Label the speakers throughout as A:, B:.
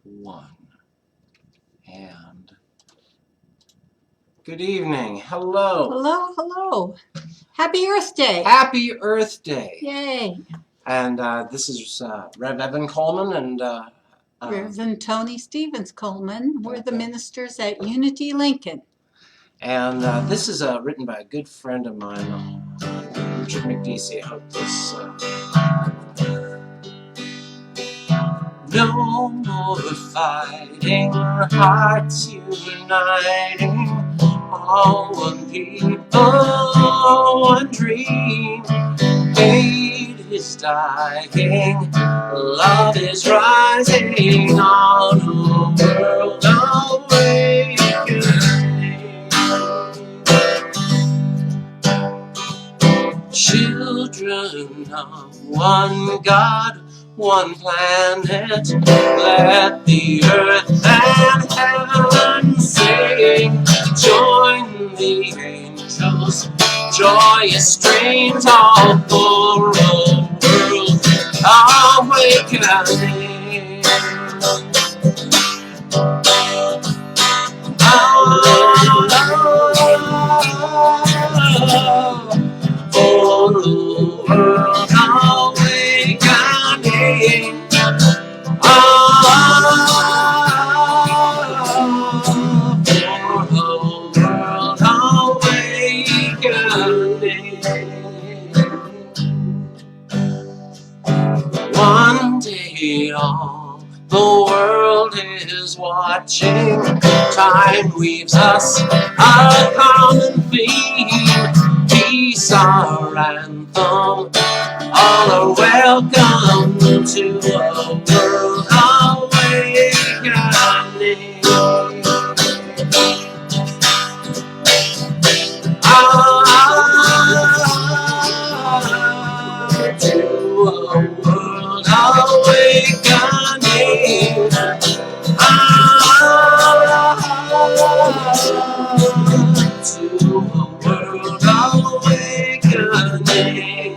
A: one. And good evening. Hello.
B: Hello, hello. Happy Earth Day.
A: Happy Earth Day.
B: Yay.
A: And this is Rev Evan Coleman and
B: Reverend Toni Stevens Coleman. We're the
A: Okay.
B: ministers at Unity Lincoln.
A: And this is written by a good friend of mine, Richard McDeesey. I hope this. No more fighting, hearts uniting, all one people, one dream. Hate is dying, love is rising on a world awakening. Children of one God, one planet, let the earth and heaven sing. Join the angels, joyous streams all for a world awakening. For the world awakening. For the world awakening. One day all the world is watching. Time weaves us a common theme. Peace our anthem. All are welcome to a world awakening. To a world awakening. To a world awakening.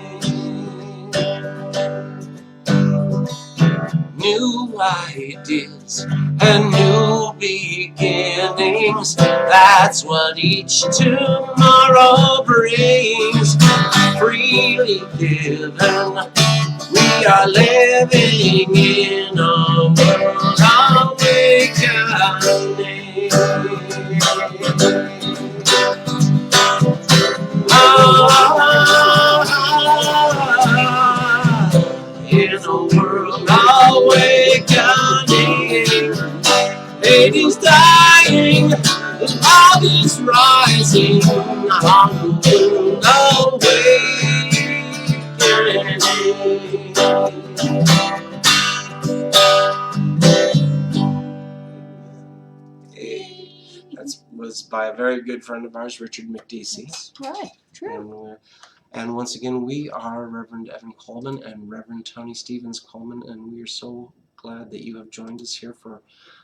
A: New ideas and new beginnings, that's what each tomorrow brings. Freely given, we are living in a world awakening. In a world awakening. Hate is dying, and love is rising on the world awakening. That was by a very good friend of ours, Richard McDeesey.
B: That's right, true.
A: And once again, we are Reverend Evan Coleman and Reverend Toni Stevens Coleman, and we are so glad that you have joined us here for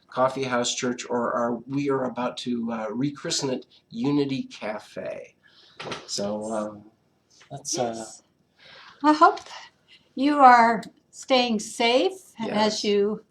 A: Coffee House Church, or we are about to rechristen it Unity Cafe. So let's.
B: Yes. I hope you are staying safe
A: Yes.
B: as you.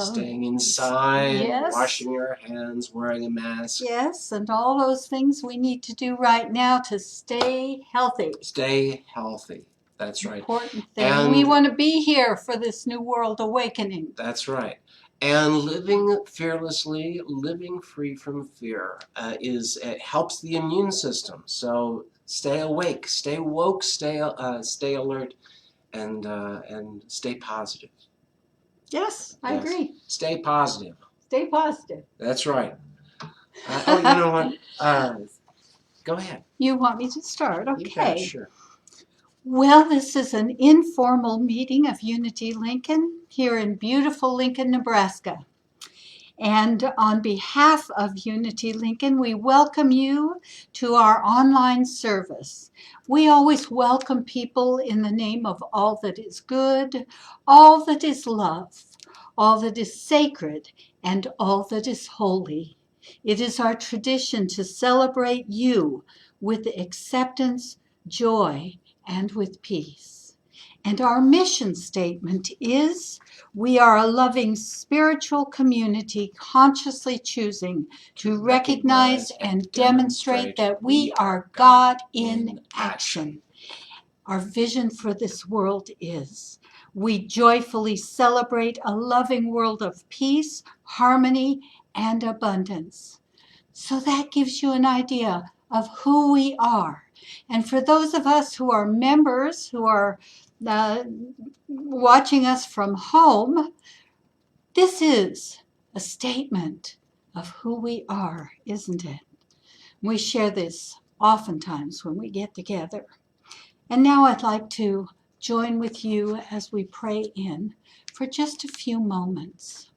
A: Staying inside,
B: yes.
A: Washing your hands, wearing a mask.
B: Yes, and all those things we need to do right now to stay healthy.
A: Stay healthy. That's right.
B: Important thing.
A: And
B: we want to be here for this new world awakening.
A: That's right. And living fearlessly, living free from fear, it helps the immune system. So stay awake, stay woke, stay alert, and stay positive.
B: Yes, I agree.
A: Stay positive.
B: Stay positive.
A: That's right. You know what? Go ahead.
B: You want me to start? Okay.
A: You got it, sure.
B: Well, this is an informal meeting of Unity Lincoln here in beautiful Lincoln, Nebraska. And on behalf of Unity Lincoln, we welcome you to our online service. We always welcome people in the name of all that is good, all that is love, all that is sacred, and all that is holy. It is our tradition to celebrate you with acceptance, joy, and with peace. And our mission statement is, we are a loving spiritual community consciously choosing to recognize and demonstrate that we are God in action. Our vision for this world is, we joyfully celebrate a loving world of peace, harmony, and abundance. So that gives you an idea of who we are. And for those of us who are members, who are watching us from home, this is a statement of who we are, isn't it? We share this oftentimes when we get together. And now I'd like to join with you as we pray in for just a few moments.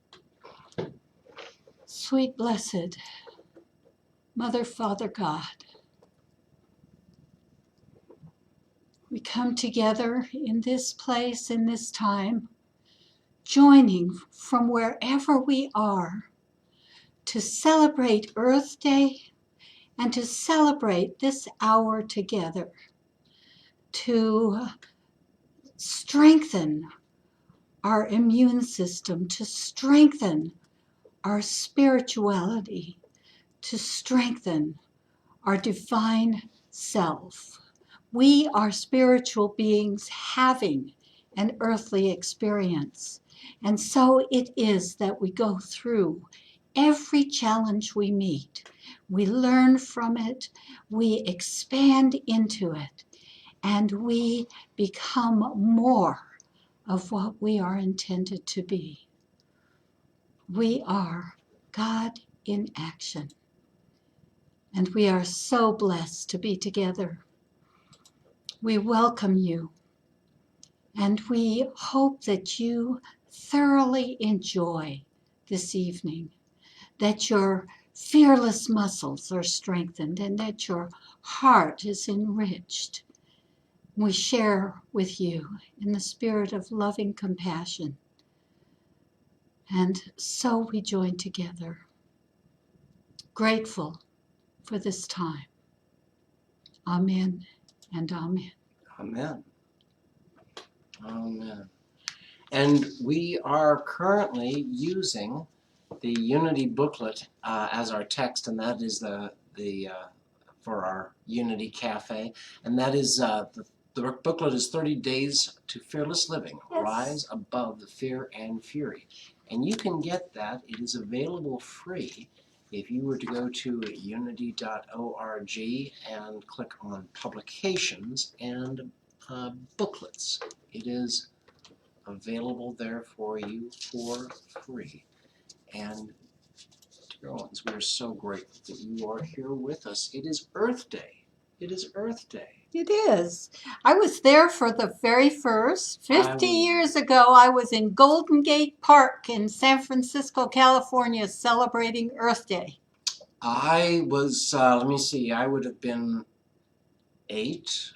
B: Sweet, blessed Mother, Father, God, we come together in this place, in this time, joining from wherever we are to celebrate Earth Day and to celebrate this hour together, to strengthen our immune system, to strengthen our spirituality, to strengthen our divine self. We are spiritual beings having an earthly experience. And so it is that we go through every challenge we meet. We learn from it, we expand into it, and we become more of what we are intended to be. We are God in action. And we are so blessed to be together. We welcome you, and we hope that you thoroughly enjoy this evening, that your fearless muscles are strengthened, and that your heart is enriched. We share with you in the spirit of loving compassion. And so we join together, grateful for this time. Amen and amen.
A: Amen. Amen. And we are currently using the Unity booklet as our text, and that is the for our Unity Cafe, and that is the booklet is 30 Days to Fearless Living,
B: Yes.
A: Rise Above the Fear and Fury. And you can get that. It is available free if you were to go to unity.org and click on Publications and Booklets. It is available there for you for free. And dear ones, we are so grateful that you are here with us. It is Earth Day. It is Earth Day.
B: It is. I was there for the very first. 50
A: was-
B: years ago, I was in Golden Gate Park in San Francisco, California, celebrating Earth Day.
A: I was, let me see, I would have been 8,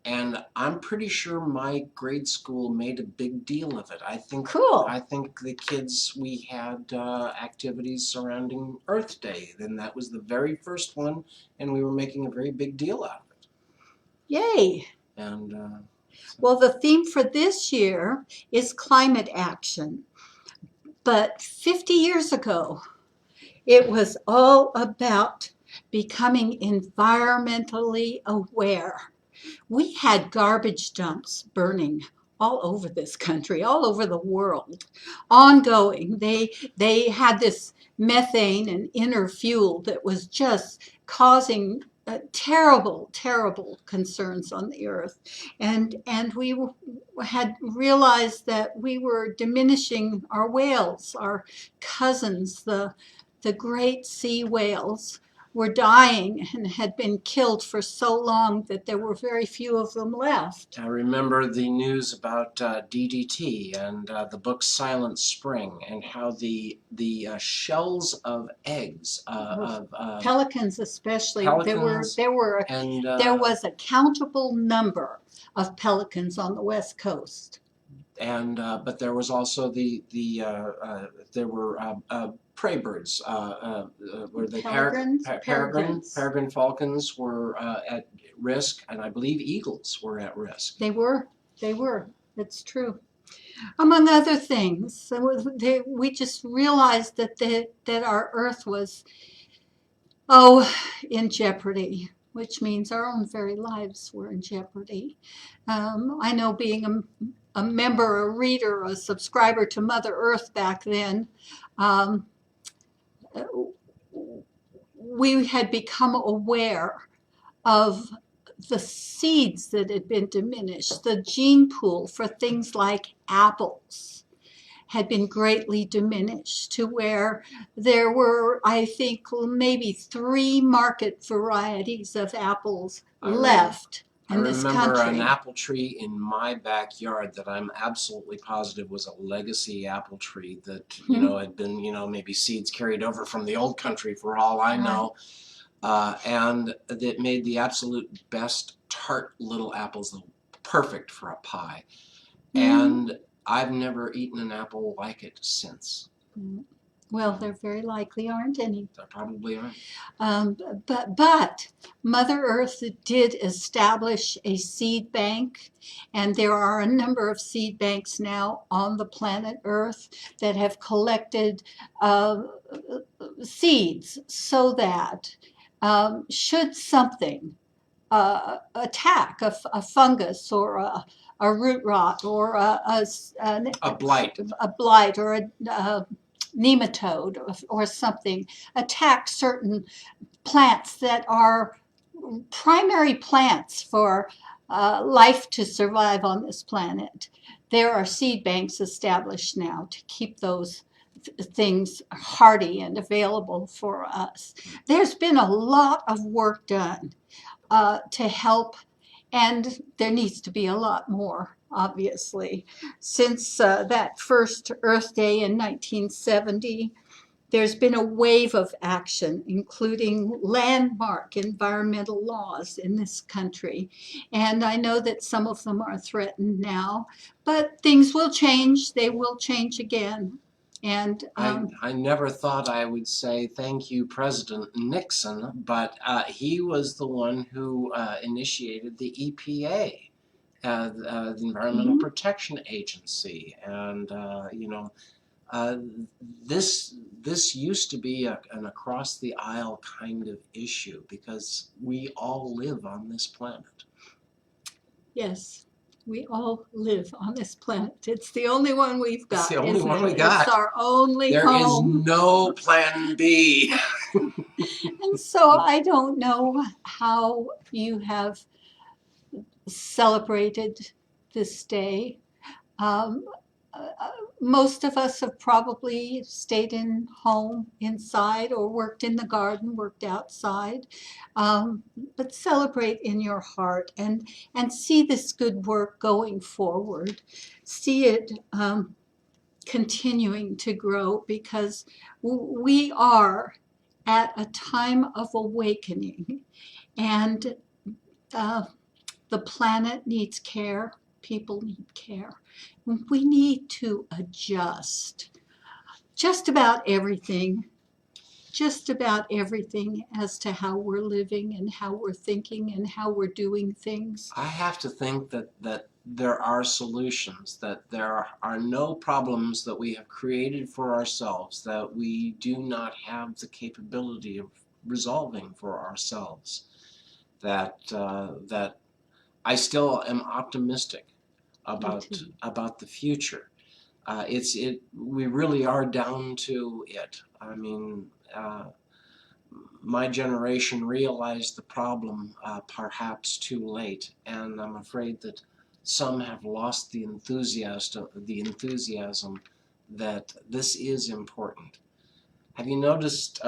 A: and I'm pretty sure my grade school made a big deal of it.
B: Cool.
A: I think the kids, we had activities surrounding Earth Day, and that was the very first one, and we were making a very big deal out of it.
B: Yay.
A: And
B: Well, the theme for this year is climate action. But 50 years ago, it was all about becoming environmentally aware. We had garbage dumps burning all over this country, all over the world, ongoing. They had this methane and inner fuel that was just causing terrible, terrible concerns on the earth. And we had realized that we were diminishing our whales, our cousins, the great sea whales were dying and had been killed for so long that there were very few of them left.
A: I remember the news about DDT and the book Silent Spring, and how the shells of eggs
B: Pelicans especially,
A: pelicans,
B: there was a countable number of pelicans on the West Coast.
A: And but there was also there were prey birds. Were they peregrine falcons were at risk, and I believe eagles were at risk.
B: They were. It's true. Among other things, we just realized that our Earth was, oh, in jeopardy, which means our own very lives were in jeopardy. I know being a member, a reader, a subscriber to Mother Earth back then, um, we had become aware of the seeds that had been diminished. The gene pool for things like apples had been greatly diminished to where there were, I think, maybe 3 market varieties of apples left
A: I
B: in this
A: remember an
B: country.
A: apple tree in my backyard that I'm absolutely positive was a legacy apple tree that, had been, maybe seeds carried over from the old country for all I know. And that made the absolute best tart little apples, perfect for a pie. And I've never eaten an apple like it since.
B: Well, there very likely aren't any.
A: There probably aren't.
B: But Mother Earth did establish a seed bank, and there are a number of seed banks now on the planet Earth that have collected seeds so that should something attack a fungus or a root rot or
A: A blight.
B: a blight or a nematode or something attack certain plants that are primary plants for life to survive on this planet. There are seed banks established now to keep those things hardy and available for us. There's been a lot of work done to help, and there needs to be a lot more, obviously. Since that first Earth Day in 1970, there's been a wave of action, including landmark environmental laws in this country. And I know that some of them are threatened now, but things will change. They will change again. And
A: I never thought I would say thank you, President Nixon, but he was the one who initiated the EPA, the Environmental Protection Agency, and uh, this used to be an across the aisle kind of issue because we all live on this planet.
B: yes, we all live on this planet. It's the only one we've got.
A: It's the only one we
B: it?
A: got.
B: It's our only
A: There
B: home.
A: is no plan B.
B: And so I don't know how you have celebrated this day. Um, Most of us have probably stayed in home inside or worked in the garden, worked outside. But celebrate in your heart and see this good work going forward. See it continuing to grow because we are at a time of awakening, and the planet needs care, people need care. We need to adjust just about everything, as to how we're living and how we're thinking and how we're doing things.
A: I have to think that there are solutions, that there are no problems that we have created for ourselves that we do not have the capability of resolving for ourselves. That I still am optimistic about the future. We really are down to it. I mean, my generation realized the problem perhaps too late, and I'm afraid that some have lost the enthusiasm that this is important. Have you noticed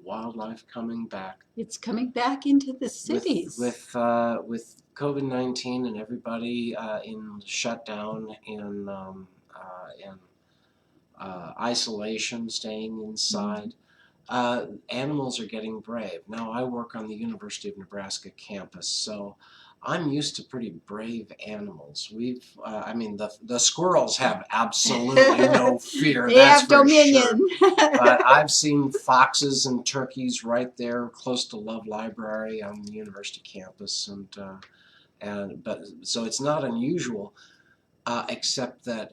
A: wildlife coming back?
B: It's coming back into the cities.
A: With COVID-19 and everybody in shutdown, in isolation, staying inside. Animals are getting brave. Now, I work on the University of Nebraska campus, so I'm used to pretty brave animals. The squirrels have absolutely no fear.
B: They
A: that's
B: have
A: for
B: dominion.
A: Sure. But I've seen foxes and turkeys right there close to Love Library on the university campus, but so it's not unusual. except that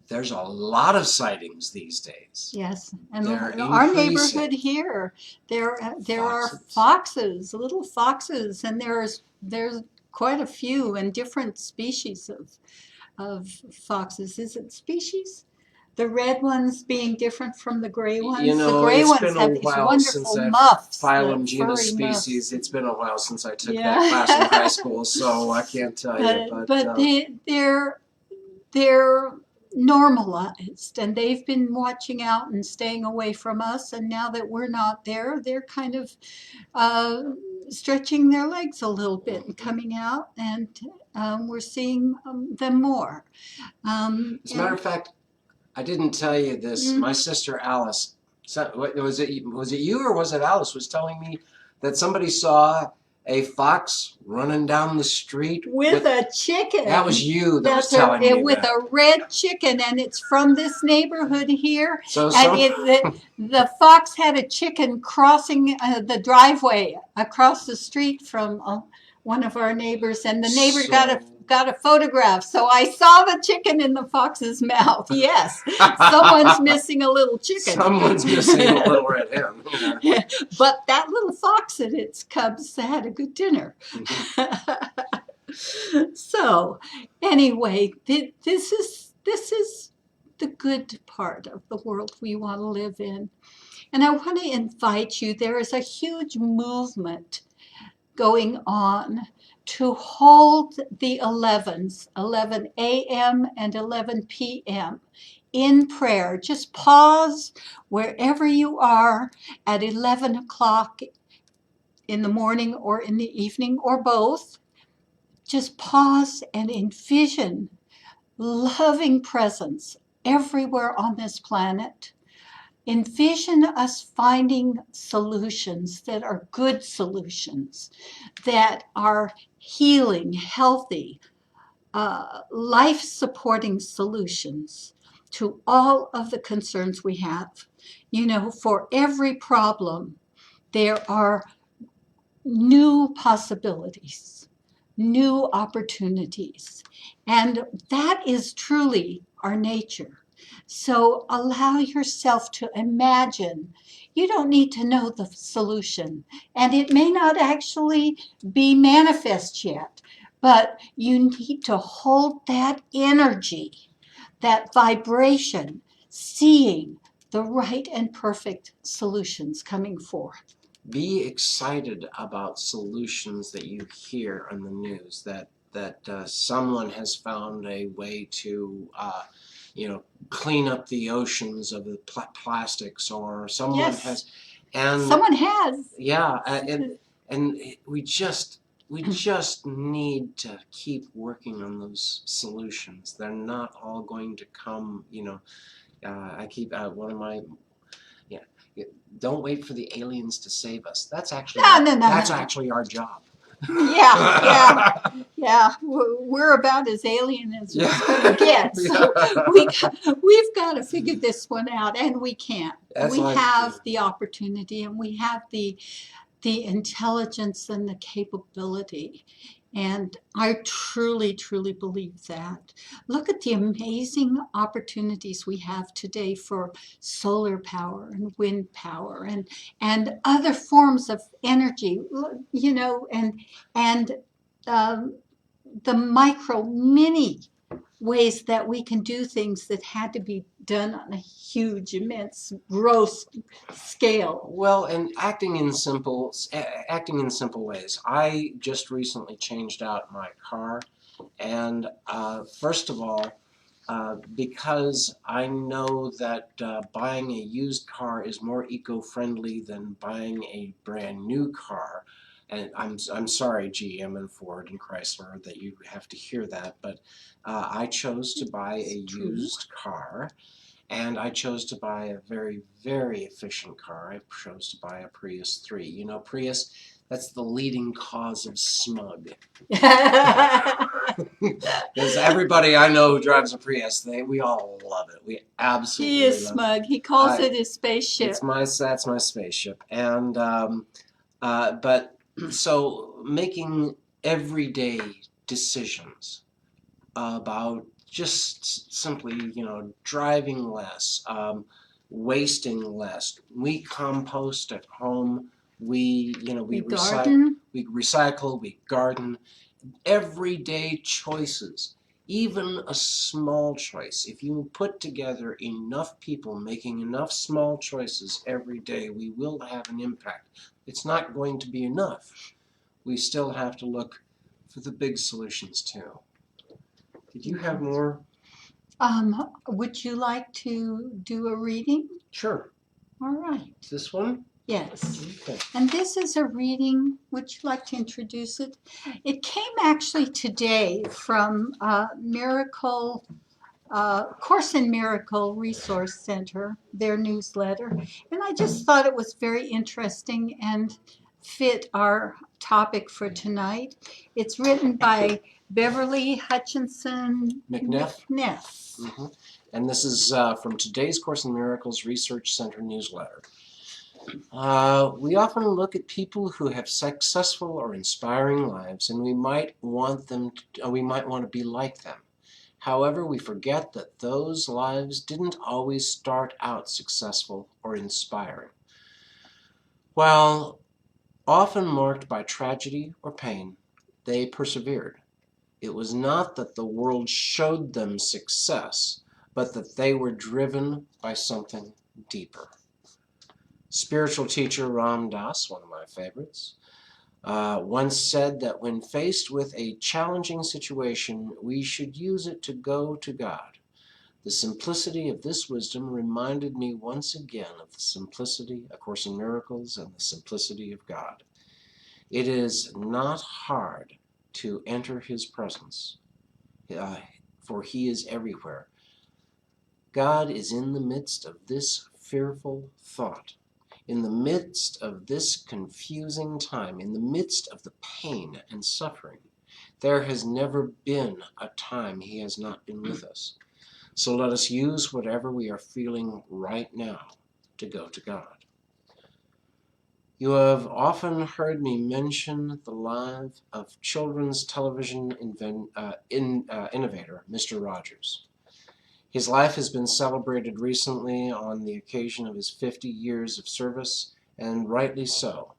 A: there's a lot of sightings these days.
B: Yes, and
A: They're
B: our
A: increasing.
B: neighborhood here, there are
A: Foxes.
B: foxes, little foxes, and there's quite a few and different species of foxes. Is it species? The red ones being different from the gray
A: You
B: ones. The
A: know,
B: gray
A: it's
B: ones
A: been a
B: have these
A: while since
B: wonderful
A: that
B: muffs, the
A: phylum, genus,
B: furry muffs.
A: species. It's been a while since I took that
B: Yeah.
A: class in high school, so I can't tell you.
B: But they're normalized and they've been watching out and staying away from us, and now that we're not there, they're kind of uh, stretching their legs a little bit and coming out, and we're seeing them more.
A: As a matter of fact, I didn't tell you this. My sister Alice, was it you or was it Alice, was telling me that somebody saw a fox running down the street
B: with a chicken.
A: That was you that was
B: That's
A: telling me
B: with
A: that.
B: a red chicken, and it's from this neighborhood here.
A: So
B: And the fox had a chicken crossing the driveway across the street from one of our neighbors, and the neighbor got a photograph. So I saw the chicken in the fox's mouth. Yes, someone's missing a little chicken.
A: Someone's missing a little red hen.
B: Yeah. But that little fox and its cubs had a good dinner. So anyway, this is the good part of the world we want to live in. And I want to invite you, there is a huge movement going on to hold the 11s, 11 a.m. and 11 p.m. in prayer. Just pause wherever you are at 11 o'clock in the morning or in the evening or both. Just pause and envision loving presence everywhere on this planet. Envision us finding solutions that are good solutions, that are healing, healthy, life-supporting solutions to all of the concerns we have. You know, for every problem, there are new possibilities, new opportunities, and that is truly our nature. So allow yourself to imagine. You don't need to know the solution, and it may not actually be manifest yet, but you need to hold that energy, that vibration, seeing the right and perfect solutions coming forth.
A: Be excited about solutions that you hear on the news, that someone has found a way to clean up the oceans of the plastics, or someone
B: Yes.
A: has, and
B: Someone has.
A: yeah, and we just need to keep working on those solutions. They're not all going to come, I keep one of my don't wait for the aliens to save us. That's actually actually our job.
B: Yeah. We're about as alien as we're going to get. So we've got to figure this one out, and we can. We have the opportunity, and we have the intelligence and the capability. And I truly, truly believe that. Look at the amazing opportunities we have today for solar power and wind power and other forms of energy, and the micro, mini ways that we can do things that had to be done on a huge, immense, gross scale.
A: Well, and acting in simple ways. I just recently changed out my car, and first of all, because I know that buying a used car is more eco-friendly than buying a brand new car. And I'm sorry, GM and Ford and Chrysler, that you have to hear that, but I chose to buy a used car, and I chose to buy a very, very efficient car. I chose to buy a Prius 3. You know, Prius, that's the leading cause of smog. Because everybody I know who drives a Prius, we all love it. We absolutely
B: love it. He is smug. He calls it his spaceship.
A: That's my spaceship. And but so making everyday decisions about just simply, driving less, wasting less. We compost at home. We
B: garden.
A: we garden. Everyday choices, even a small choice. If you put together enough people making enough small choices every day, we will have an impact. It's not going to be enough. We still have to look for the big solutions too. Did you have more?
B: Would you like to do a reading?
A: Sure.
B: All right.
A: This one?
B: Yes.
A: Okay.
B: And this is a reading. Would you like to introduce it? It came actually today from Miracle Course in Miracle Resource Center, their newsletter. And I just thought it was very interesting and fit our topic for tonight. It's written by Beverly Hutchinson
A: McNeff.
B: McNeff.
A: And this is from today's Course in Miracles Research Center newsletter. We often look at people who have successful or inspiring lives, and we might want to be like them. However, we forget that those lives didn't always start out successful or inspiring. While often marked by tragedy or pain, they persevered. It was not that the world showed them success, but that they were driven by something deeper. Spiritual teacher Ram Dass, one of my favorites, once said that when faced with a challenging situation, we should use it to go to God. The simplicity of this wisdom reminded me once again of the simplicity, A Course in Miracles, and the simplicity of God. It is not hard to enter His presence, for He is everywhere. God is in the midst of this fearful thought. In the midst of this confusing time, in the midst of the pain and suffering, there has never been a time He has not been with us. So let us use whatever we are feeling right now to go to God. You have often heard me mention the life of children's television innovator, Mr. Rogers. His life has been celebrated recently on the occasion of his 50 years of service, and rightly so.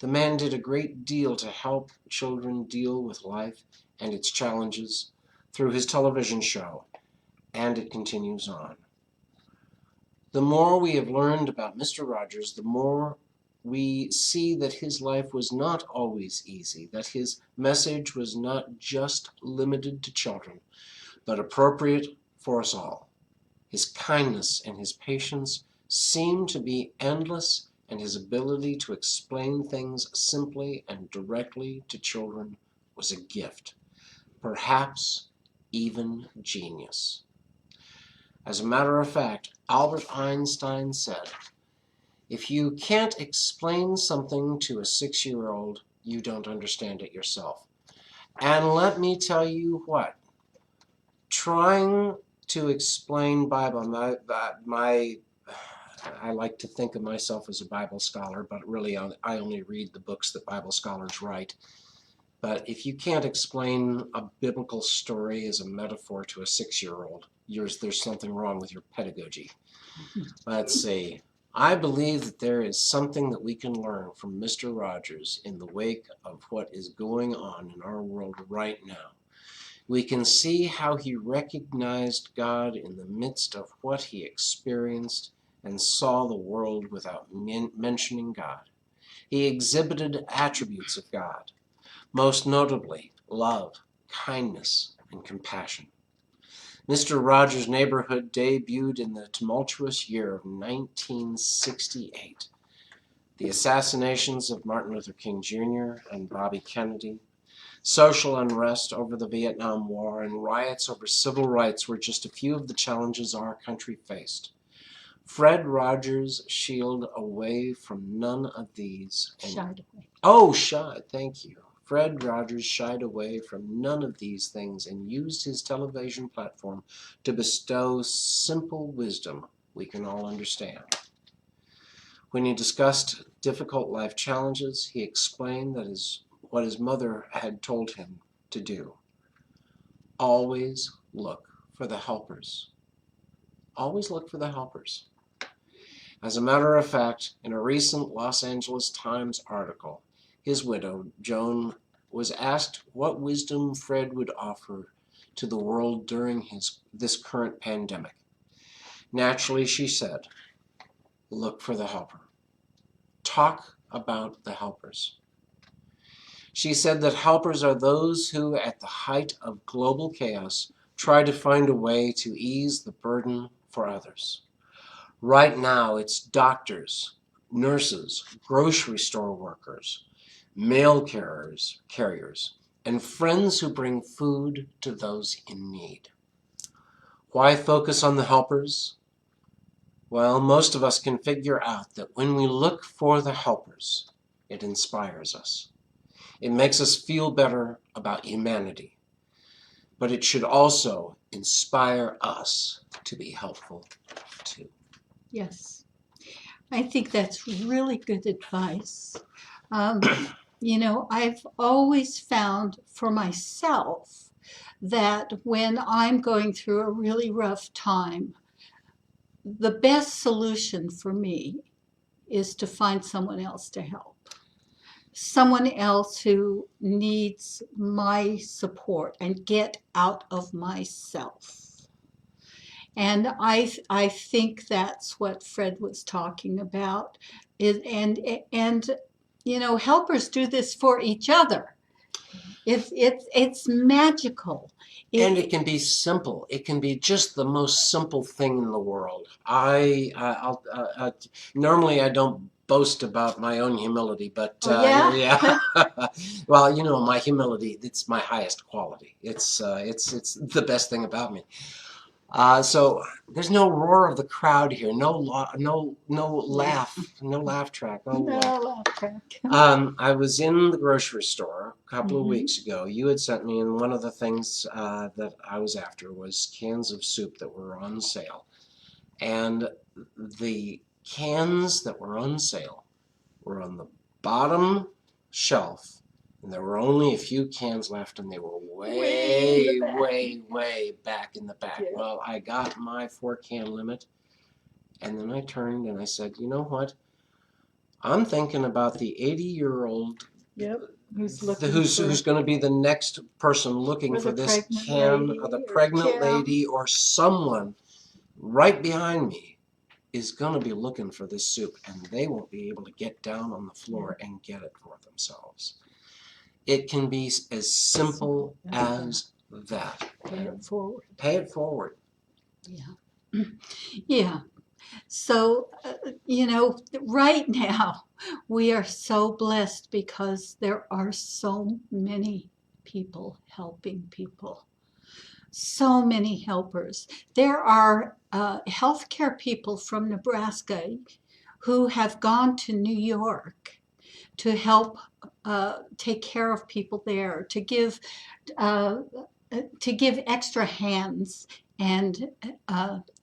A: The man did a great deal to help children deal with life and its challenges through his television show, and it continues on. The more we have learned about Mr. Rogers, the more we see that his life was not always easy, that his message was not just limited to children, but appropriate for us all. His kindness and his patience seemed to be endless, and his ability to explain things simply and directly to children was a gift, perhaps even genius. As a matter of fact, Albert Einstein said, "If you can't explain something to a 6-year-old, you don't understand it yourself." And let me tell you what, trying to explain Bible, I like to think of myself as a Bible scholar, but really I only read the books that Bible scholars write. But if you can't explain a biblical story as a metaphor to a 6-year-old, there's something wrong with your pedagogy. Let's see. I believe that there is something that we can learn from Mr. Rogers in the wake of what is going on in our world right now. We can see how he recognized God in the midst of what he experienced and saw the world without mentioning God. He exhibited attributes of God, most notably love, kindness, and compassion. Mr. Rogers' Neighborhood debuted in the tumultuous year of 1968. The assassinations of Martin Luther King Jr. and Bobby Kennedy, social unrest over the Vietnam War, and riots over civil rights were just a few of the challenges our country faced. Fred Rogers shied away from none of these. Thank you. Fred Rogers shied away from none of these things and used his television platform to bestow simple wisdom we can all understand. When he discussed difficult life challenges, he explained that what his mother had told him to do. always look for the helpers. Always look for the helpers. As a matter of fact, in a recent Los Angeles Times article, his widow, Joan, was asked what wisdom Fred would offer to the world during this current pandemic. Naturally, she said, look for the helper. Talk about the helpers. She said that helpers are those who, at the height of global chaos, try to find a way to ease the burden for others. Right now, it's doctors, nurses, grocery store workers, mail carriers, and friends who bring food to those in need. Why focus on the helpers? Well, most of us can figure out that when we look for the helpers, it inspires us. It makes us feel better about humanity. But it should also inspire us to be helpful too.
B: Yes, I think that's really good advice. Um, I've always found for myself that when I'm going through a really rough time, the best solution for me is to find someone else to help. Someone else who needs my support and get out of myself. And I think that's what Fred was talking about. And helpers do this for each other. It's magical.
A: And it can be simple. It can be just the most simple thing in the world. Normally I don't boast about my own humility, but
B: Yeah.
A: yeah. Well, my humility, it's my highest quality. It's the best thing about me. So there's no roar of the crowd here, no laugh, no laugh track.
B: No laugh track.
A: I was in the grocery store a couple of
B: Mhm.
A: weeks ago. You had sent me, and one of the things that I was after was cans of soup that were on sale. And the cans that were on sale were on the bottom shelf, and there were only a few cans left, and they were way back in the back.
B: Yeah.
A: Well, I got my 4-can limit, and then I turned and I said, you know what? I'm thinking about the 80-year-old
B: Yep. Who's
A: going to be the next person looking for this can, or the pregnant lady, or someone right behind me is going to be looking for this soup, and they won't be able to get down on the floor and get it for themselves. It can be as simple as that.
B: Pay it forward.
A: Pay it forward.
B: Yeah. Yeah. So, right now we are so blessed because there are so many people helping people. So many helpers. There are healthcare people from Nebraska who have gone to New York to help take care of people there, uh, to give extra hands and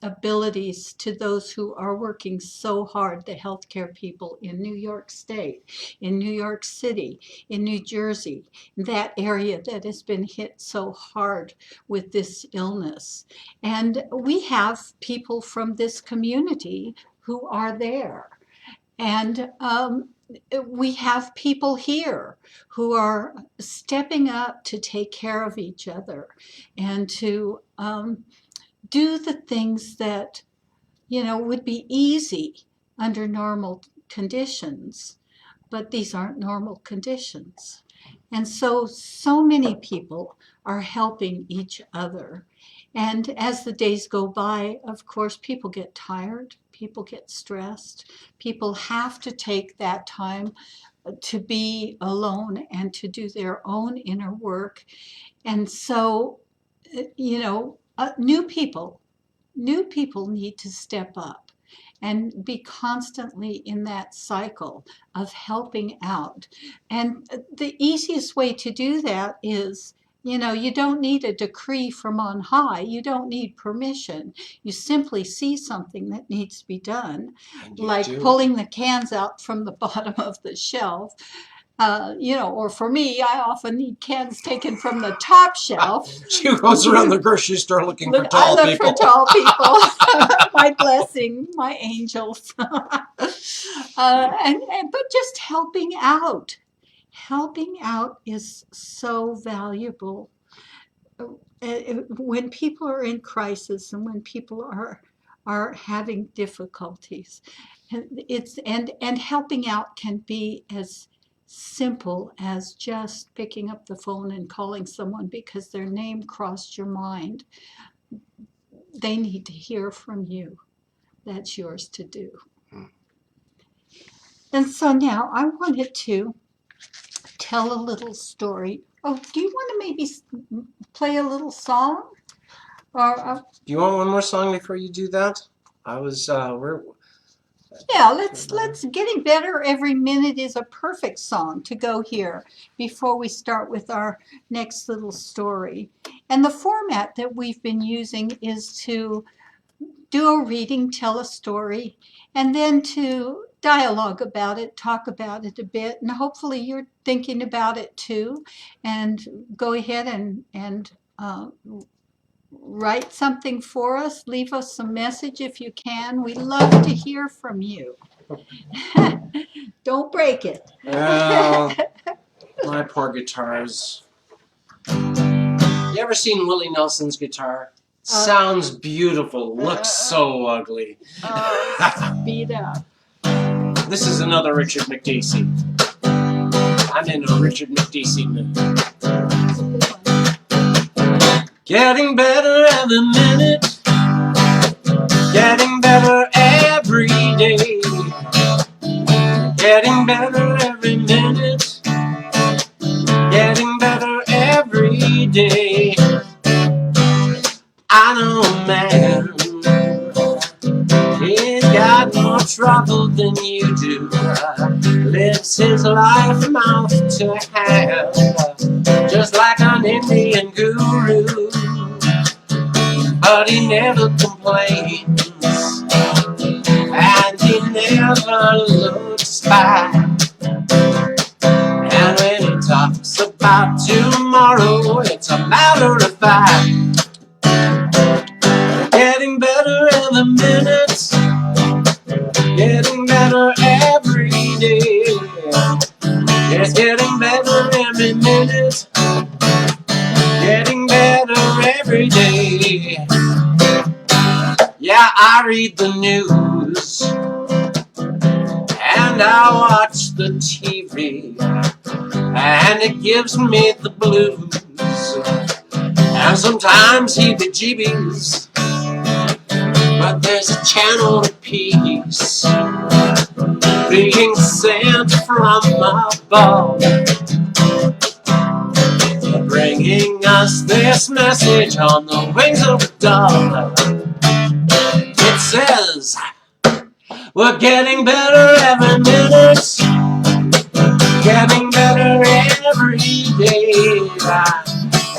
B: abilities to those who are working so hard, the healthcare people in New York State, in New York City, in New Jersey, that area that has been hit so hard with this illness. And we have people from this community who are there. And we have people here who are stepping up to take care of each other and to do the things that, would be easy under normal conditions, but these aren't normal conditions. And so many people are helping each other. And as the days go by, of course, people get tired, people get stressed, people have to take that time to be alone and to do their own inner work. And so, new people need to step up and be constantly in that cycle of helping out. And the easiest way to do that is, you don't need a decree from on high. You don't need permission. You simply see something that needs to be done, like pulling the cans out from the bottom of the shelf. Or for me, I often need cans taken from the top shelf.
A: She goes around the grocery store looking for
B: I
A: tall
B: look
A: people.
B: for tall people. My blessing, my angels. But just helping out. Helping out is so valuable. When people are in crisis and when people are having difficulties, and helping out can be as simple as just picking up the phone and calling someone because their name crossed your mind. They need to hear from you. That's yours to do. And so now I wanted to tell a little story. Oh, do you want to maybe play a little song? Or
A: Do you want one more song before you do that?
B: yeah, let's Getting Better Every Minute is a perfect song to go here before we start with our next little story. And the format that we've been using is to do a reading, tell a story, and then to dialogue about it, talk about it a bit, and hopefully you're thinking about it too. And go ahead and write something for us. Leave us some message if you can. We love to hear from you. Don't break it.
A: Well, my poor guitars. You ever seen Willie Nelson's guitar? Sounds beautiful, looks so ugly.
B: Speed up.
A: This is another Richard McDeesey. I'm in a Richard McDeesey mood. Getting better every minute, getting better every day, getting better every minute, getting better every day. I know a man, he's got more trouble than you do, lives his life mouth to hand, just like an Indian guru. But he never complains, and he never looks back. And when he talks about tomorrow, it's a matter of fact. Getting better every minute, getting better every day. Yes, getting better every minute, getting better every day. Yeah, I read the news and I watch the TV, and it gives me the blues and sometimes heebie-jeebies. But there's a channel of peace being sent from above, bringing us this message on the wings of a dove. It says, we're getting better every minute, getting better every day,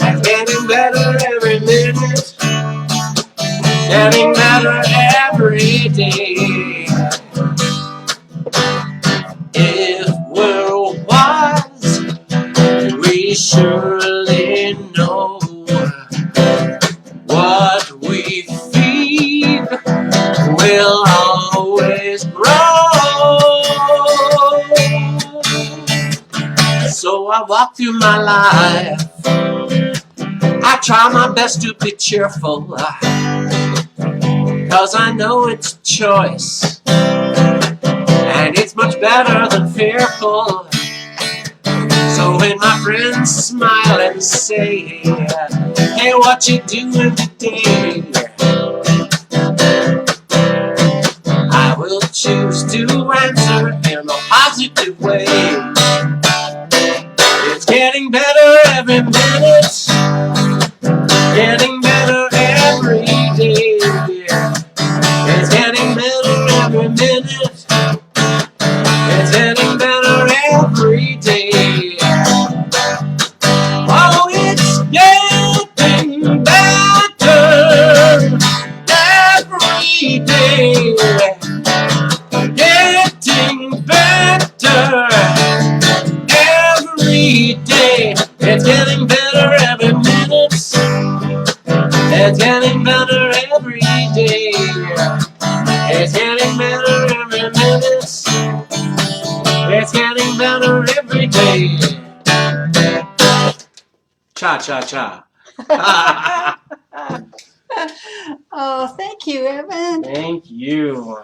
A: and getting better every minute, getting better every day. If we're wise, we surely know what we feed will always grow. So I walk through my life, I try my best to be cheerful, 'cause I know it's a choice, and it's much better than fearful. So when my friends smile and say, hey, what you doing today? I will choose to answer in a positive way. It's getting better every minute, getting better every day. It's getting better every minute, it's getting better every day. Oh, it's getting better every day. Getting better the minutes. It's getting better every day. Cha cha cha.
B: Oh, thank you, Evan.
A: Thank you.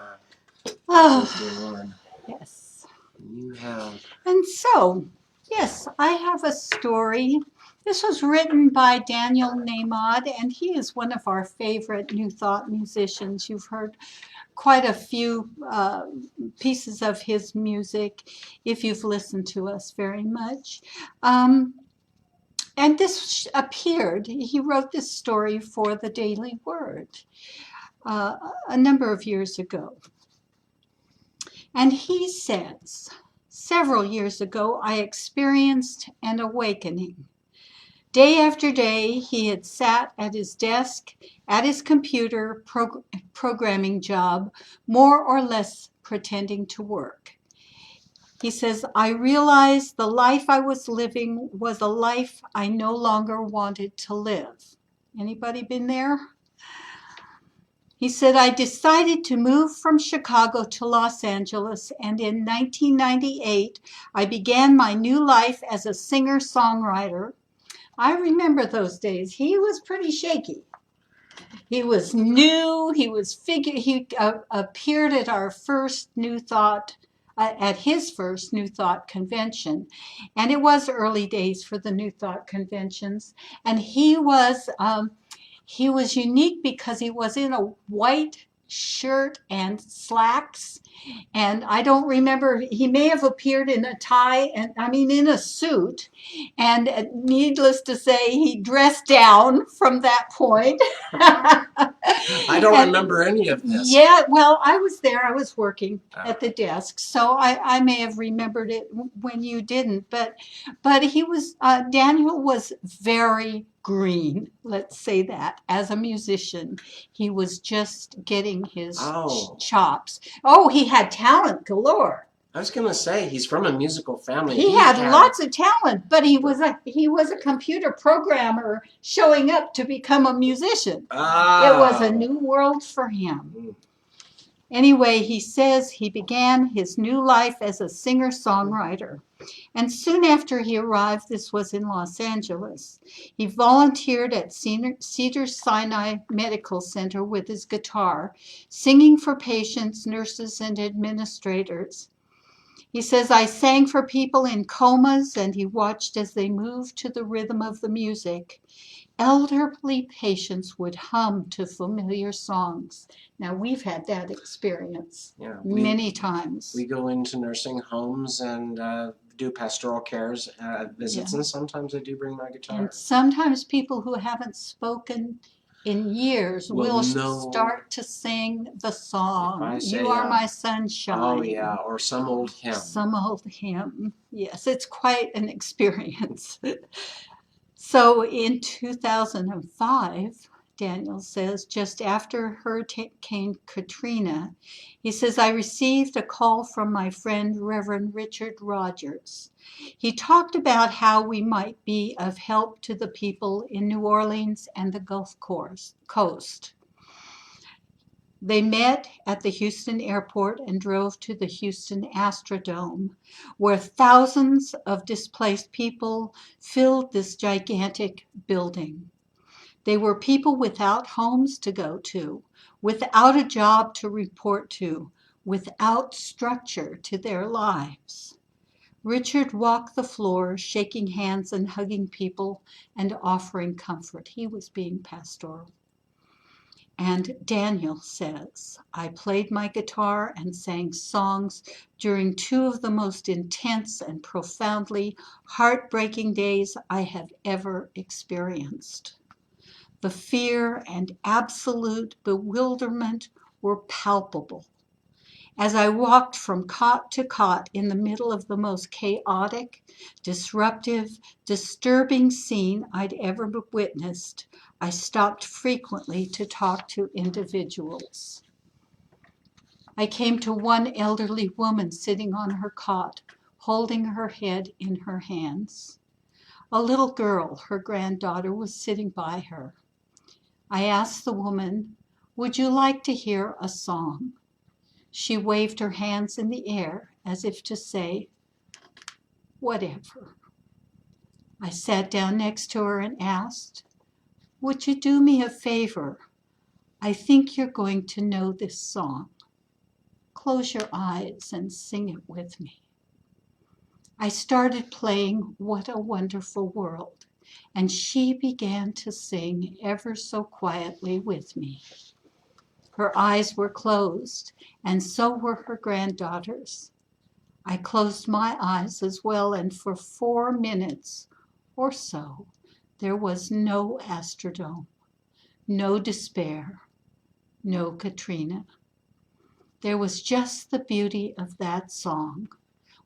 B: Oh,
A: Dear Lord.
B: yes.
A: You have.
B: And so, yes, I have a story. This was written by Daniel Namod, and he is one of our favorite New Thought musicians. You've heard quite a few pieces of his music if you've listened to us very much. And this appeared, he wrote this story for the Daily Word a number of years ago. And he says, several years ago, I experienced an awakening. Day after day, he had sat at his desk, at his computer programming job, more or less pretending to work. He says, I realized the life I was living was a life I no longer wanted to live. Anybody been there? He said, I decided to move from Chicago to Los Angeles, and in 1998, I began my new life as a singer-songwriter. I remember those days. He was pretty shaky. He was new. He appeared at our first New Thought, at his first New Thought convention, and it was early days for the New Thought conventions. And he was unique because he was in a white shirt and slacks. And I don't remember, he may have appeared in a tie, and I mean in a suit. And needless to say, he dressed down from that point.
A: I don't remember any of this.
B: Yeah, well, I was there. I was working at the desk, so I may have remembered it when you didn't. But he was Daniel was very green. Let's say that as a musician, he was just getting his chops. Oh, he had talent galore.
A: I was gonna say he's from a musical family.
B: He had lots of talent, but he was a computer programmer showing up to become a musician. It was a new world for him. Anyway, he says he began his new life as a singer-songwriter. And soon after he arrived, this was in Los Angeles, he volunteered at Cedars-Sinai Medical Center with his guitar, singing for patients, nurses, and administrators. He says, I sang for people in comas, and he watched as they moved to the rhythm of the music. Elderly patients would hum to familiar songs. Now, we've had that experience many times.
A: We go into nursing homes and do pastoral cares visits, and sometimes I do bring my guitar.
B: And sometimes people who haven't spoken in years will start to sing the song, You Are My Sunshine.
A: Oh, yeah, or some old hymn.
B: Some old hymn. Yes, it's quite an experience. So in 2005, Daniel says, just after Hurricane Katrina, he says, I received a call from my friend, Reverend Richard Rogers. He talked about how we might be of help to the people in New Orleans and the Gulf Coast. They met at the Houston airport and drove to the Houston Astrodome, where thousands of displaced people filled this gigantic building. They were people without homes to go to, without a job to report to, without structure to their lives. Richard walked the floor, shaking hands and hugging people and offering comfort. He was being pastoral. And Daniel says, I played my guitar and sang songs during two of the most intense and profoundly heartbreaking days I have ever experienced. The fear and absolute bewilderment were palpable. As I walked from cot to cot in the middle of the most chaotic, disruptive, disturbing scene I'd ever witnessed, I stopped frequently to talk to individuals. I came to one elderly woman sitting on her cot, holding her head in her hands. A little girl, her granddaughter, was sitting by her. I asked the woman, would you like to hear a song? She waved her hands in the air as if to say, whatever. I sat down next to her and asked, would you do me a favor? I think you're going to know this song. Close your eyes and sing it with me. I started playing What a Wonderful World, and she began to sing ever so quietly with me. Her eyes were closed, and so were her granddaughters. I closed my eyes as well, and for 4 minutes or so, there was no Astrodome, no despair, no Katrina. There was just the beauty of that song.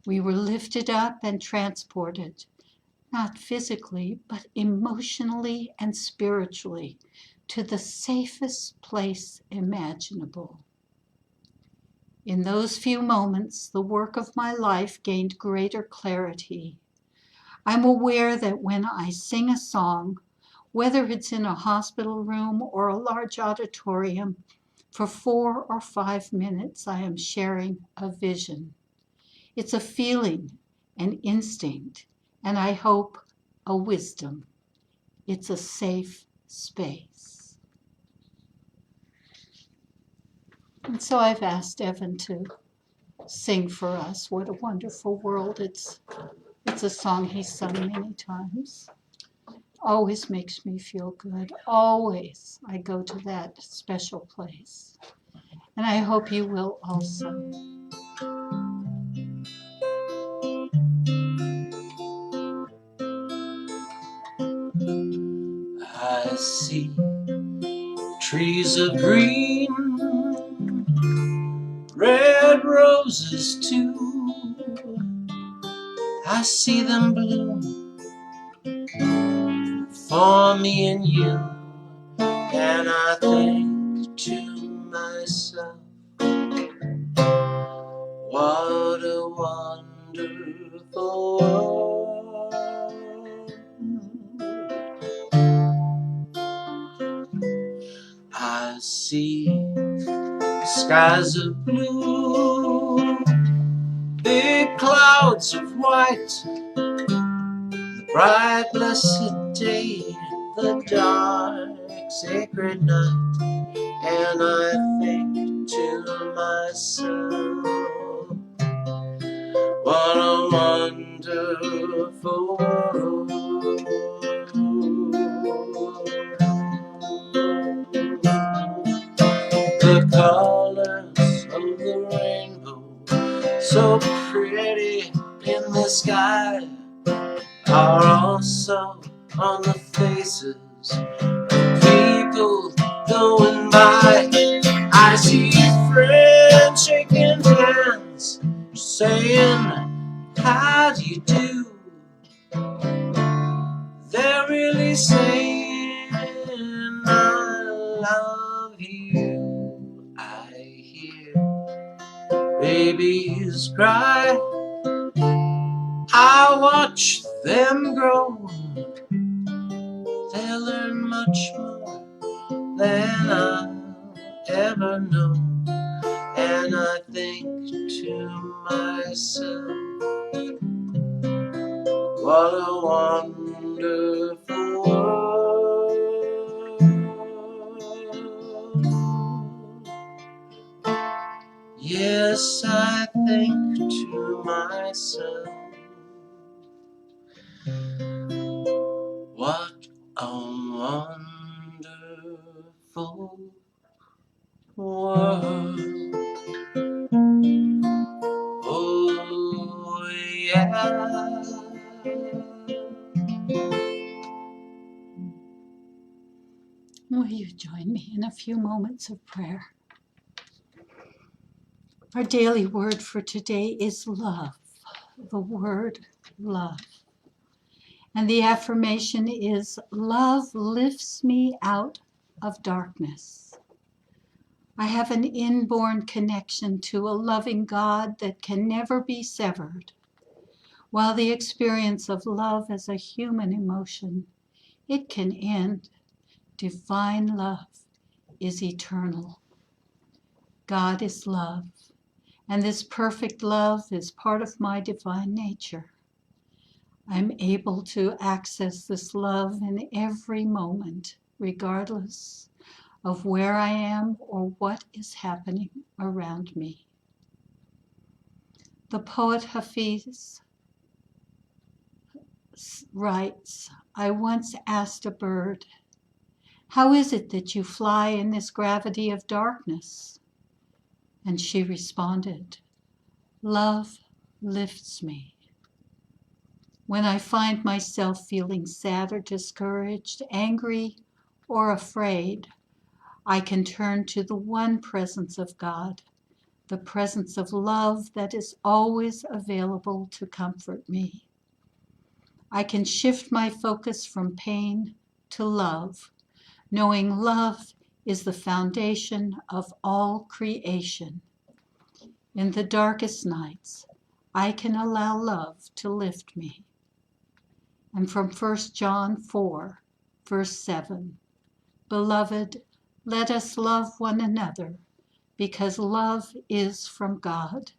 B: We were lifted up and transported, not physically, but emotionally and spiritually, to the safest place imaginable. In those few moments, the work of my life gained greater clarity. I'm aware that when I sing a song, whether it's in a hospital room or a large auditorium, for 4 or 5 minutes, I am sharing a vision. It's a feeling, an instinct, and I hope a wisdom. It's a safe space. And so I've asked Evan to sing for us What a Wonderful World. It's a song he's sung many times. Always makes me feel good. Always I go to that special place. And I hope you will also.
A: I see trees of green, red roses too. I see them bloom for me and you, and I think to myself, what a wonderful world. I see skies of blue, big clouds of white, the bright blessed day, the dark sacred night, and I think to myself, what a wonderful world. The colors of the rainbow, so pretty in the sky, are also on the faces of people going by. I see friends shaking hands, saying, how do you do? They're really saying, I love you. I hear babies cry, I watch them grow. They'll learn much more than I'll ever know, and I think to myself, what a wonderful world. Yes, I think to myself, what a wonderful world. Oh, yeah.
B: Will you join me in a few moments of prayer? Our daily word for today is love, the word love. And the affirmation is, love lifts me out of darkness. I have an inborn connection to a loving God that can never be severed. While the experience of love as a human emotion, it can end. Divine love is eternal. God is love. And this perfect love is part of my divine nature. I'm able to access this love in every moment, regardless of where I am or what is happening around me. The poet Hafiz writes, I once asked a bird, how is it that you fly in this gravity of darkness? And she responded, love lifts me. When I find myself feeling sad or discouraged, angry or afraid, I can turn to the one presence of God, the presence of love that is always available to comfort me. I can shift my focus from pain to love, knowing love is the foundation of all creation. In the darkest nights, I can allow love to lift me. And from 1 John 4, verse 7, Beloved, let us love one another, because love is from God.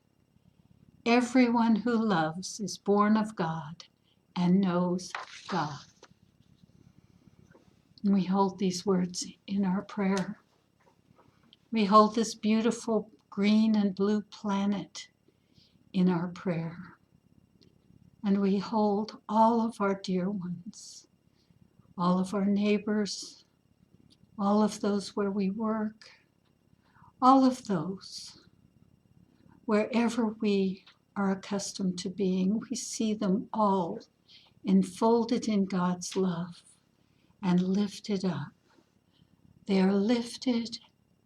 B: Everyone who loves is born of God and knows God. And we hold these words in our prayer. We hold this beautiful green and blue planet in our prayer. And we hold all of our dear ones, all of our neighbors, all of those where we work, all of those wherever we are accustomed to being. We see them all enfolded in God's love and lifted up. They are lifted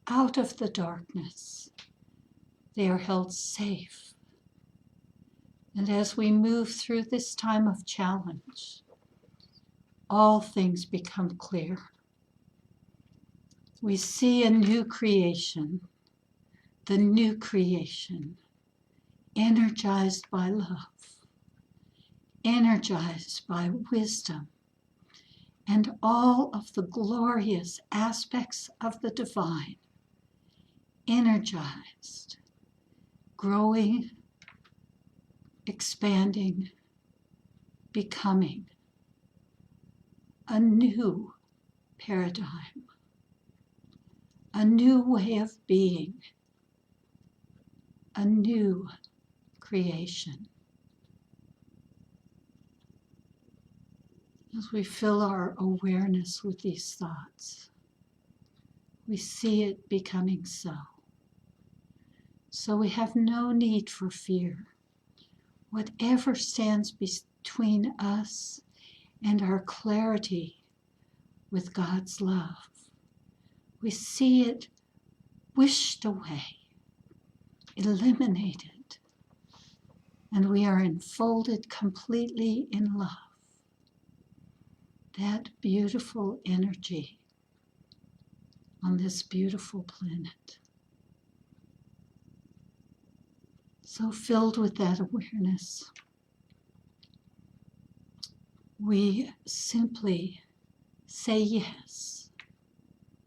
B: out of the darkness. They are held safe. And as we move through this time of challenge, all things become clear. We see a new creation, the new creation, energized by love, energized by wisdom, and all of the glorious aspects of the divine, energized, growing, expanding, becoming a new paradigm, a new way of being, a new creation. As we fill our awareness with these thoughts, we see it becoming so. So we have no need for fear. Whatever stands between us and our clarity with God's love, we see it wished away, eliminated, and we are enfolded completely in love. That beautiful energy on this beautiful planet. So filled with that awareness, we simply say yes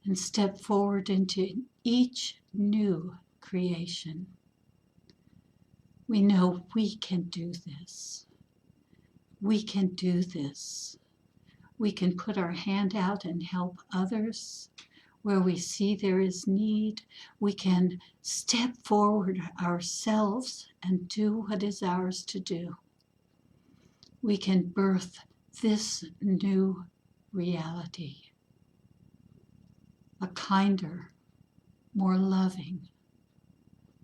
B: and step forward into each new creation. We know we can do this. We can do this. We can put our hand out and help others where we see there is need. We can step forward ourselves and do what is ours to do. We can birth this new reality, a kinder, more loving,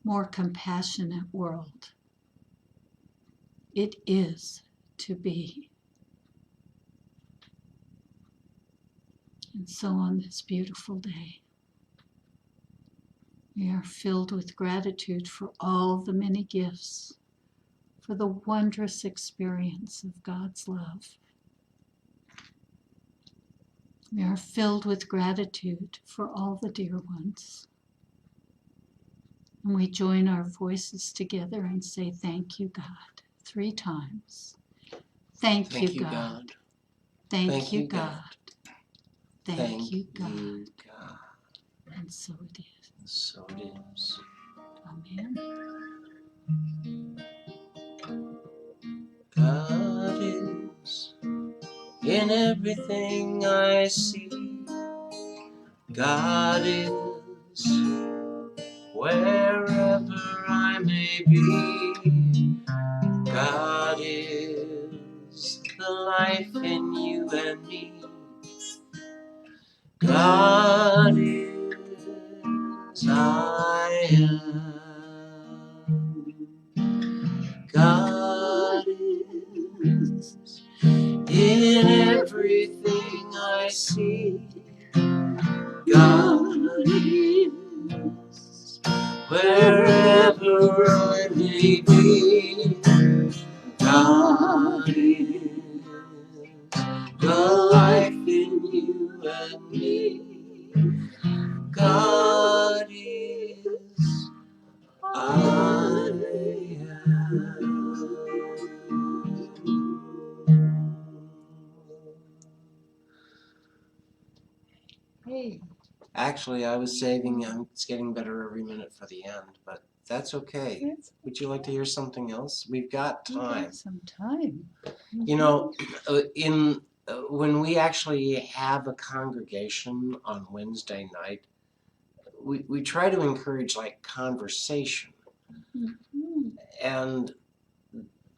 B: more compassionate world. It is to be. And so on this beautiful day, we are filled with gratitude for all the many gifts, for the wondrous experience of God's love. We are filled with gratitude for all the dear ones. And we join our voices together and say, thank you, God, 3 times. Thank you, God. Thank you, God. Thank you, God.
A: God.
B: And so it is.
A: So it is.
B: Amen.
A: God is in everything I see. God is wherever I may be. God is the life in you and me. God is I am. God is in everything I see. God is wherever I may be. God is the life in you and me. God is I am.
B: Hey.
A: Actually, I was saving, it's getting better every minute for the end, but that's okay. Would you like to hear something else? We've got
B: We
A: time.
B: have some time.
A: You know, when we actually have a congregation on Wednesday night, we try to encourage like conversation,
B: Mhm.
A: and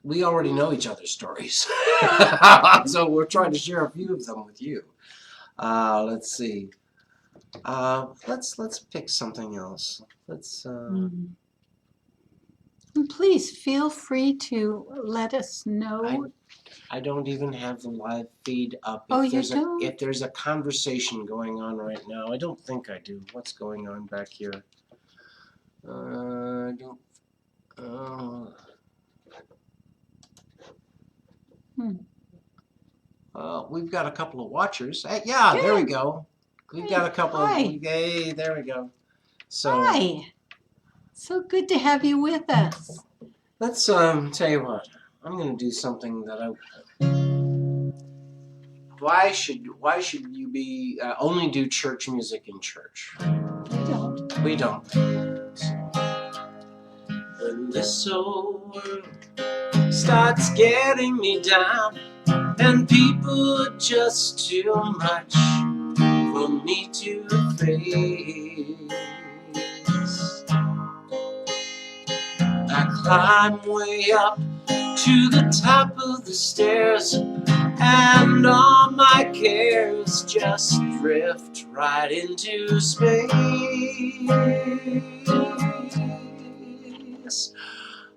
A: we already know each other's stories, so we're trying to share a few of them with you. Let's see. Let's pick something else. Let's.
B: And please feel free to let us know.
A: I don't even have the live feed up.
B: Oh, you don't?
A: If there's a conversation going on right now, I don't think I do. What's going on back here? I don't. We've got a couple of watchers. Yeah, there we go. We've got a couple of. Hey, there we go. So.
B: Hi. So good to have you with us.
A: Let's tell you what. I'm going to do something that I. Why should you be only do church music in church? We don't. When this old world starts getting me down, and people are just too much for me to face, I climb way up to the top of the stairs, and all my cares just drift right into space.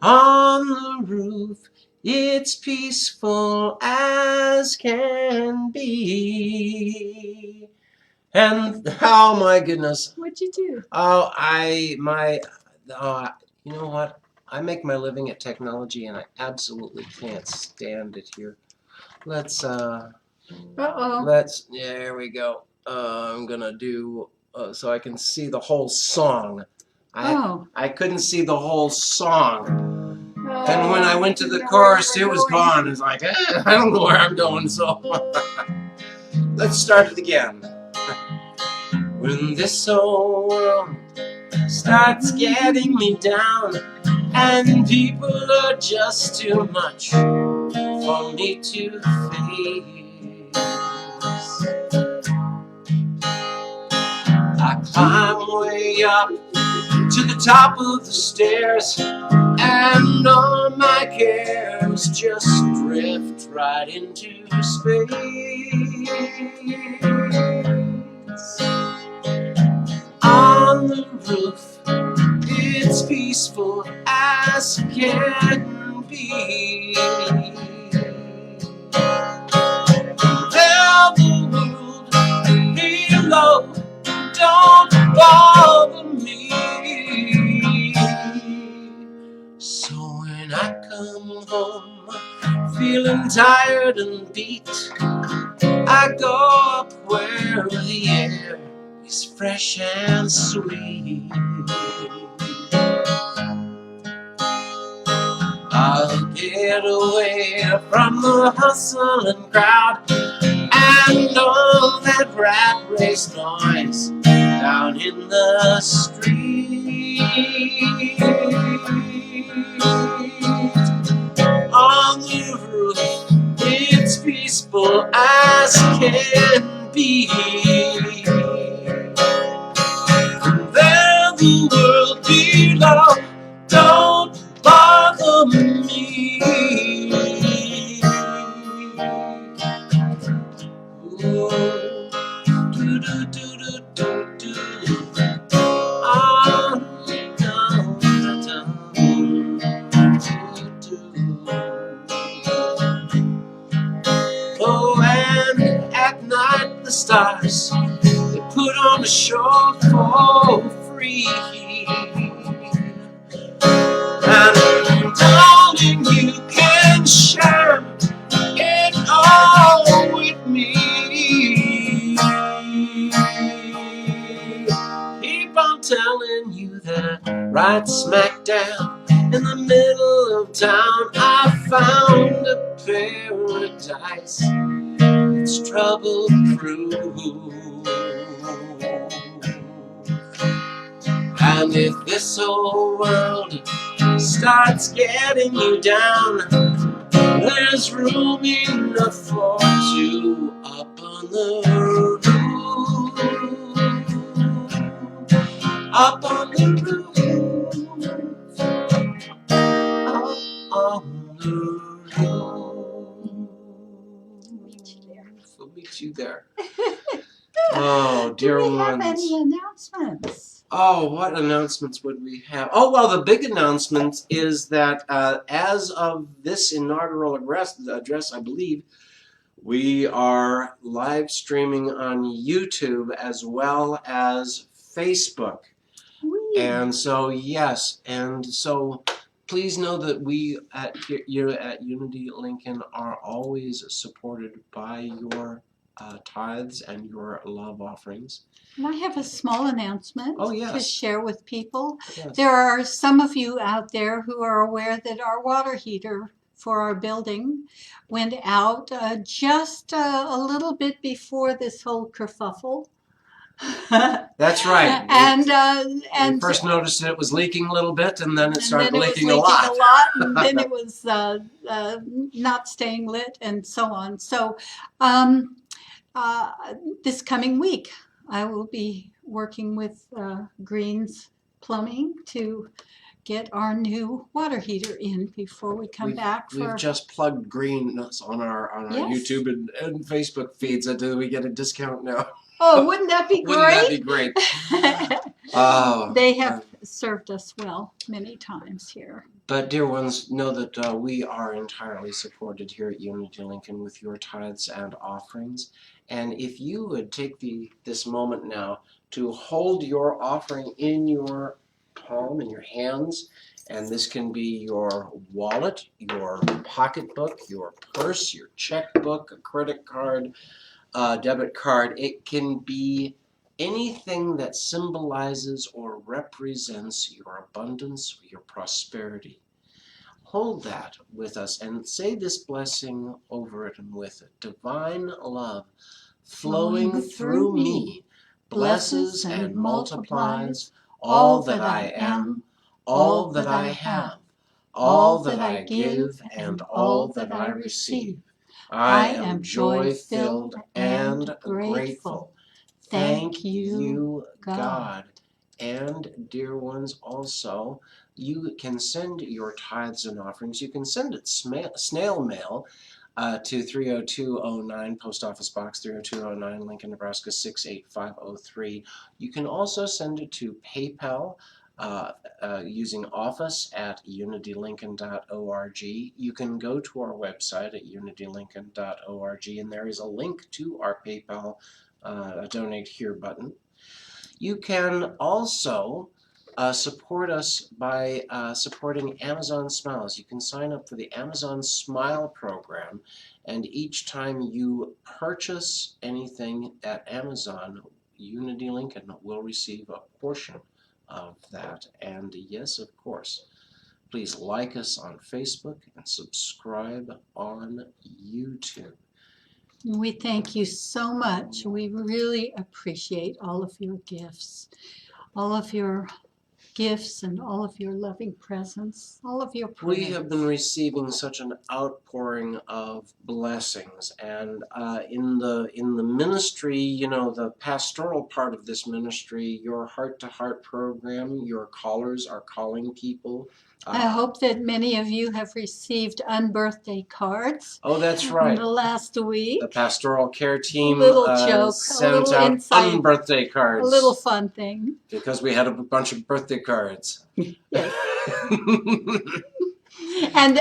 A: On the roof, it's peaceful as can be. And oh my goodness.
B: What'd you do?
A: Oh, you know what? I make my living at technology, and I absolutely can't stand it here. Let's there we go. I'm gonna do so I can see the whole song. I couldn't see the whole song, and when I went to the chorus, it was gone. It's like I don't know where I'm going. So let's start it again. When this old world starts getting me down, and people are just too much for me to face, I climb way up to the top of the stairs, and all my cares just drift right into space. On the roof, it's peaceful as can be. Tell the world below, don't bother me. So when I come home feeling tired and beat, I go up where the air is fresh and sweet. I'll get away from the hustle and crowd and all that rat race noise down in the street. can be. There the world belongs. Don't bother me. Ooh, do do do do do do. Ah, da, da, da, do, do. Oh, and at night the stars, they put on a show for free. And darling, you can share it all with me. Keep on telling you that right smack down in the middle of town I found a paradise. It's trouble-proof. And if this whole world starts getting you down, there's room enough for two up on the roof. Up on the roof. Up on the roof. We'll meet you there. Oh, dear
B: Do we have
A: ones.
B: any announcements?
A: Oh, what announcements would we have? Oh, well, the big announcement is that as of this inaugural address, I believe, we are live streaming on YouTube as well as Facebook.
B: Whee!
A: And so, yes, and so please know that we at Unity Lincoln are always supported by your tithes and your love offerings.
B: And I have a small announcement
A: Oh, yes.
B: to share with people.
A: Yes.
B: There are some of you out there who are aware that our water heater for our building went out just a little bit before this whole kerfuffle.
A: That's right.
B: And
A: we first noticed that it was leaking a little bit, and then it
B: and
A: started
B: then it was
A: leaking a lot.
B: and then it was not staying lit, and so on. So this coming week, I will be working with Green's Plumbing to get our new water heater in before we come back for.
A: We've just plugged Green on our
B: Yes.
A: YouTube and Facebook feeds. Do we get a discount now?
B: Oh, wouldn't that be
A: Wouldn't that be
B: great?
A: great? Oh,
B: They have served us well many times here.
A: But dear ones, know that we are entirely supported here at Unity Lincoln with your tithes and offerings. And if you would take this moment now to hold your offering in your palm, in your hands, and this can be your wallet, your pocketbook, your purse, your checkbook, a credit card, debit card. It can be anything that symbolizes or represents your abundance, your prosperity. Hold that with us and say this blessing over it and with it. Divine love flowing through me blesses and multiplies all that I am, all that I have, all that I give, and all that I receive. I am joy-filled and grateful. Thank you, God. And, dear ones, also, you can send your tithes and offerings. You can send it snail mail to 30209, Post Office Box 30209, Lincoln, Nebraska 68503. You can also send it to PayPal using office@unitylincoln.org. You can go to our website at unitylincoln.org, and there is a link to our PayPal Donate Here button. You can also support us by supporting Amazon Smiles. You can sign up for the Amazon Smile program, and each time you purchase anything at Amazon, Unity Lincoln will receive a portion of that. And yes, of course, please like us on Facebook and subscribe on YouTube.
B: We thank you so much. We really appreciate all of your gifts, all of your gifts and all of your loving presence, all of your
A: We
B: prayers.
A: have been receiving such an outpouring of blessings, and in the ministry, the pastoral part of this ministry, your heart-to-heart program, your callers are calling people.
B: I hope that many of you have received unbirthday cards
A: Oh, that's
B: in
A: right.
B: the last week.
A: The pastoral care team
B: Little joke, a
A: sent
B: little
A: out
B: inside,
A: unbirthday cards.
B: a little fun thing.
A: Because we had a bunch of birthday cards.
B: Yes. And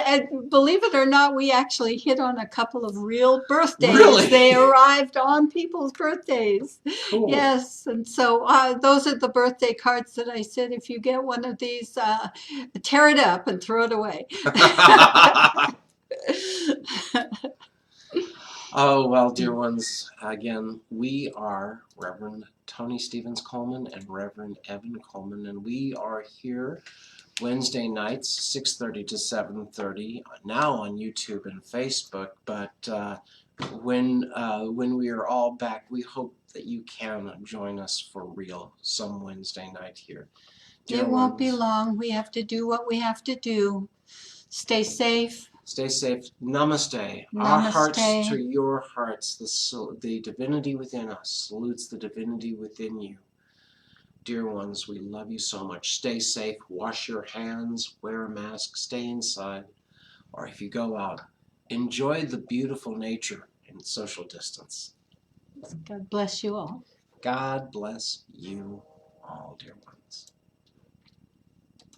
B: believe it or not, we actually hit on a couple of real birthdays.
A: Really?
B: They arrived on people's birthdays.
A: Cool.
B: Yes, and so those are the birthday cards that I said, if you get one of these, tear it up and throw it away.
A: Oh, well, dear ones, again, we are Reverend Toni Stevens Coleman and Reverend Evan Coleman, and we are here Wednesday nights, 6:30 to 7:30, now on YouTube and Facebook. But when we are all back, we hope that you can join us for real some Wednesday night here. Dear
B: It won't be
A: ones,
B: long. We have to do what we have to do. Stay safe.
A: stay safe. Namaste.
B: Namaste.
A: Our hearts to your hearts. The divinity within us salutes the divinity within you. Dear ones, we love you so much. Stay safe. Wash your hands. Wear a mask. Stay inside. Or if you go out, enjoy the beautiful nature and social distance.
B: God bless you all.
A: God bless you all, dear ones.